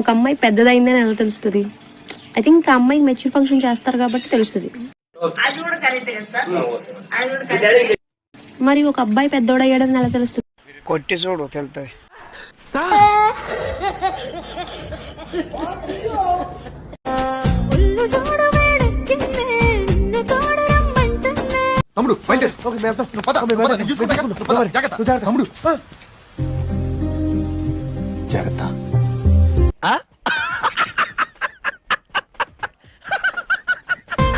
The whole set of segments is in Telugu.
ఒక అమ్మాయి పెద్దదైందని ఎలా తెలుస్తుంది? ఐ థింక్ ఆ అమ్మాయి మెచ్యూర్ ఫంక్షన్ చేస్తారు కాబట్టి తెలుస్తుంది. మరి ఒక అబ్బాయి పెద్దోడయ్యాడని ఎలా తెలుస్తుంది? కొట్టి చూడు తెలుస్తుంది. తమ్ముడు జాగ్రత్త.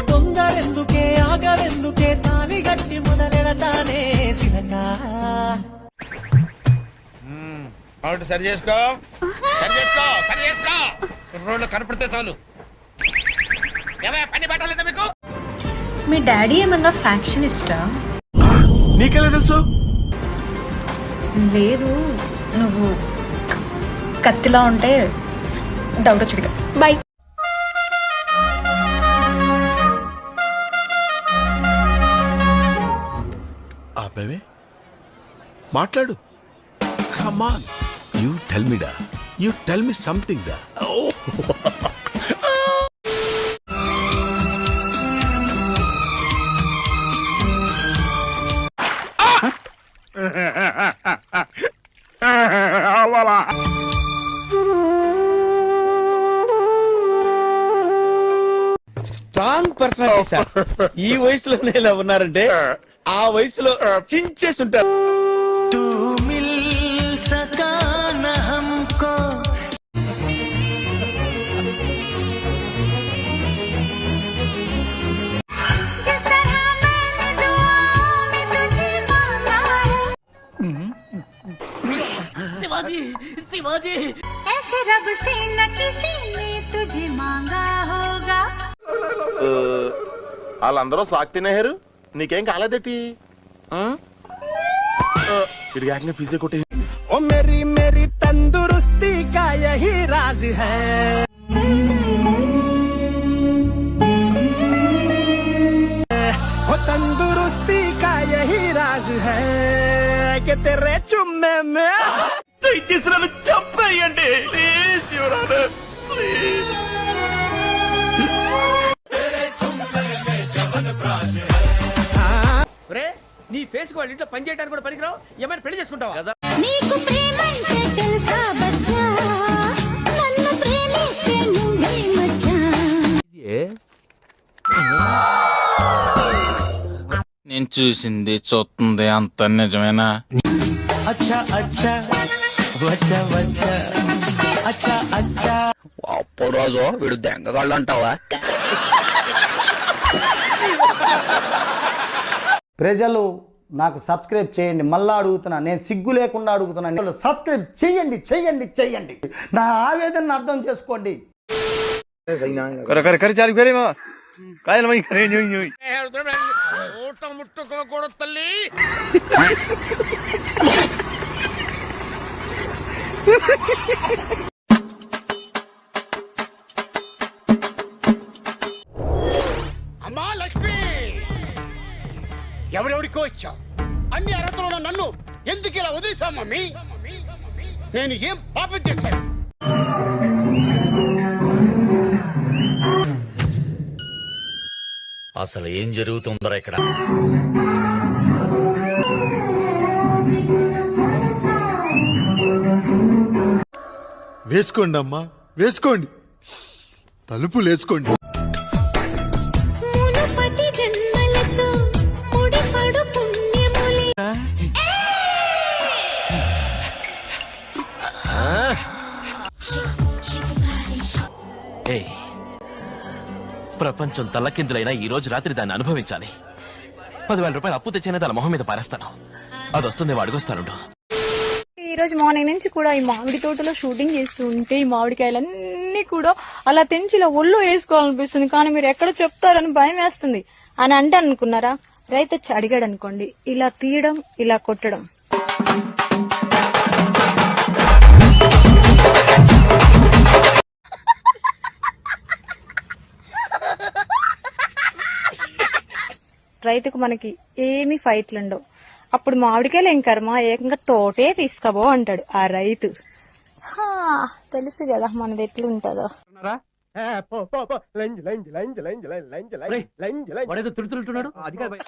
తొందరెందుకే ఆగరెందుకే తాళి గట్టి మొదలెడతానే సినక. సరి చేసుకో రోడ్లు కనపడితే చాలు. పని పట్టలేదా మీకు? మీ డాడీ ఏమన్నా ఫ్యాక్షనిస్టా? నీకెలా తెలుసు? లేదు, నువ్వు కత్తిలా ఉంటే డౌట్ వచ్చుడిగా. బై. ఆపేవే మాట్లాడు. Come on, you tell me da. You tell me something da. Oh. Strong personality sir. ఈ వయసులోనే ఇలా ఉన్నారంటే ఆ వయసులో చించేసి ఉంటారు. తూ మిల్ సకా నా హమ్కో. शिवाजी ऐसे रब से न किसी ने तुझे मांगा होगा. వాళ్ళందరూ సాక్ తినేహారు, నీకేం కాలేదేటి? ఇది పిజ్జా కొట్టి. ओ मेरी मेरी तंदुरुस्ती का यही राज है. ओ तंदुरुस्ती का यही राज है कि तेरे चुम्मे में చంపేయండి ప్లీజ్ యువరానా, ప్లీజ్. నీ ఫేస్ వాళ్ళ ఇంట్లో పని చేయడానికి కూడా పనికిరావు. ఏమైనా పెళ్లి చేసుకుంటావా? నీకు ప్రేమంటే తెలుసా బచ్చా, నన్ను ప్రేమిస్తే నువ్వే మచ్చా. నేను చూసింది చూస్తుంది అంత నిజమేనా? अच्छा अच्छा वच्चा वच्चा अच्छा अच्छा. అప్పుడు వీడు దెంగగాళ్ళు అంటావా? ప్రజలు నాకు సబ్స్క్రైబ్ చేయండి. మళ్ళా అడుగుతున్నా, నేను సిగ్గు లేకుండా అడుగుతున్నా. సబ్స్క్రైబ్ చెయ్యండి చెయ్యండి చెయ్యండి. నా ఆవేదనను అర్థం చేసుకోండి. ముట్టుకోకూడదు తల్లి. అమ్మా లక్ష్మి, ఎవరెవరికో ఇచ్చావు. అన్ని అర్హతలు నన్ను ఎందుకు ఇలా వదిలేసావు మమ్మీ? నేను ఏం పాపం చేశాను? అసలు ఏం జరుగుతుందో ఇక్కడ? వేసుకోండి అమ్మా, వేసుకోండి. తలుపులు వేసుకోండి. మునుపటి జన్మలతో ముడిపడు పుణ్యములే. ప్రపంచం తల్లకిందులైనా ఈ రోజు రాత్రి దాన్ని అనుభవించాలి. 10,000 రూపాయలు అప్పు తెచ్చిన దాని మొహం మీద పారేస్తాను. అది వస్తుంది, అడుగుస్తాను. ఈ రోజు మార్నింగ్ నుంచి కూడా ఈ మామిడి తోటలో షూటింగ్ చేస్తూ ఉంటే ఈ మామిడికాయలన్నీ కూడా అలా తెంచి ఇలా ఒళ్ళు వేసుకోవాలనిపిస్తుంది. కానీ మీరు ఎక్కడ చెప్తారని భయం వేస్తుంది అని అంటే అనుకున్నారా? రైతు వచ్చి అడిగాడు అనుకోండి, ఇలా తీయడం, ఇలా కొట్టడం. రైతుకు మనకి ఏమి ఫైట్లు ఉండవు. అప్పుడు మామిడికాయలు ఏం కర్మ, ఏకంగా తోటే తీసుకోబో అంటాడు ఆ రైతు. హా, తెలుసు కదా మనది ఎట్లుంటుందో. వాడేదో తుడుతులుతున్నాడు అది కాదు భయ్.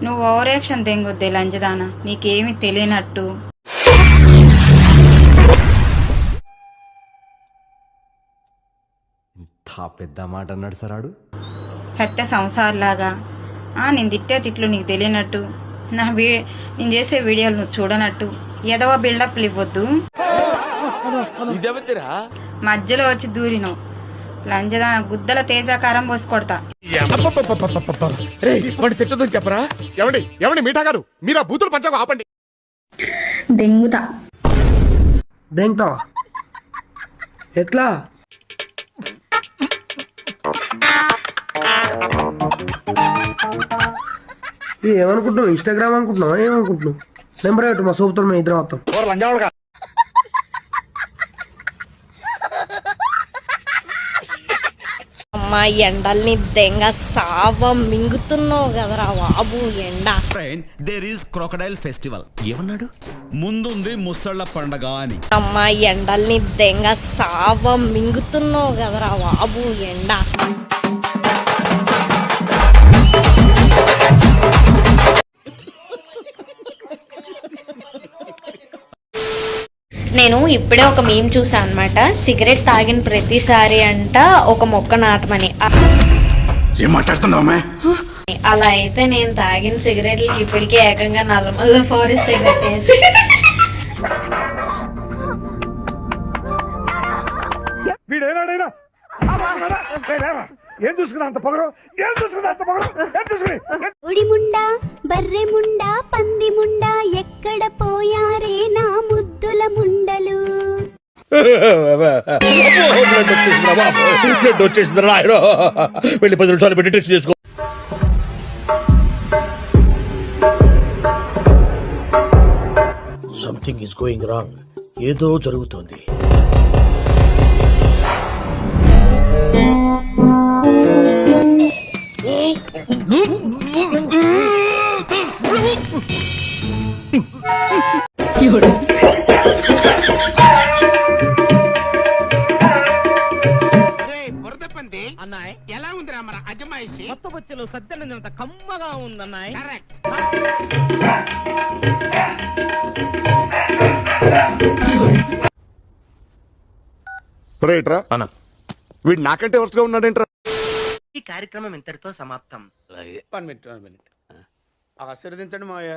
నువ్వు ఓవర్ యాక్షన్ తెంగొద్దే లంజదానా, నీకేమి తెలియనట్టు. పెద్ద మాట అన్నాడు సరాడు. సత్య సంసార్లాగా నేను తిట్టే తిట్లు నీకు తెలియనట్టు, నేను చేసే వీడియోలు నువ్వు చూడనట్టు ఎదవ బిల్డప్లు ఇవ్వద్దు. మధ్యలో వచ్చి దూరినవు లంజదాన గుద్దల తేజాకారం పోసి కొడతా. తిట్టదని చెప్పరా? ఎవడి మీఠా గారు, మీరు ఆ బూతులు పంచకు ఆపండి. దెంగుతా. దేంతో ఎట్లా? ఏమనుకుంటున్నావు? ఇన్స్టాగ్రామ్ అనుకుంటున్నావు? ఏమనుకుంటున్నావు? నెంబర్ పెట్టు, మా సోపుతో మేము ఇద్దరం వస్తాం. అమ్మా ఎండల్ని దెంగ సావం మింగుతున్నావు కదరా బాబు ఎండ. There is crocodile festival. ఏమన్నాడు? ముందుంది ముసళ్ళ పండగ అని. అమ్మా ఎండల్ని దెంగ సావం మింగుతున్నావు కదరా బాబు ఎండ. నేను ఇప్పుడే ఒక మీమ్ చూసా అన్నమాట. సిగరెట్ తాగిన ప్రతిసారి అంట ఒక మొక్క నాటమని. ఏం మాట్లాడుతున్నావు? అలా అయితే నేను తాగిన సిగరెట్లకి ఇప్పటికే ఏకంగా నల్లమల్ల ఫారెస్ట్ కట్టేయచ్చు. ఒడి ముండా, బర్రె ముండా, పంది ముండా, ఎక్కడ పోయారే నా ముద్దుల ముండలు. బ్లడ్ వచ్చేసింది రాయడం. వెళ్ళి 10 నిమిషాలు పెట్టి టెస్ట్ చేసుకో. Something is going wrong. ఏదో జరుగుతోంది. అన్నాయ్ ఎలా ఉందిరా మన అజమాయిషి? కొత్త బొచ్చెలు సద్దెనంత కమ్మగా ఉందన్నాయ్. రైట్రా అన్న, వీడు నాకంటే వరుసగా ఉన్నాడేంట్రా? ఈ కార్యక్రమం ఇంతటితో సమాప్తం. 1 మినిట్ ఆశీర్వదించండి మావయ్య.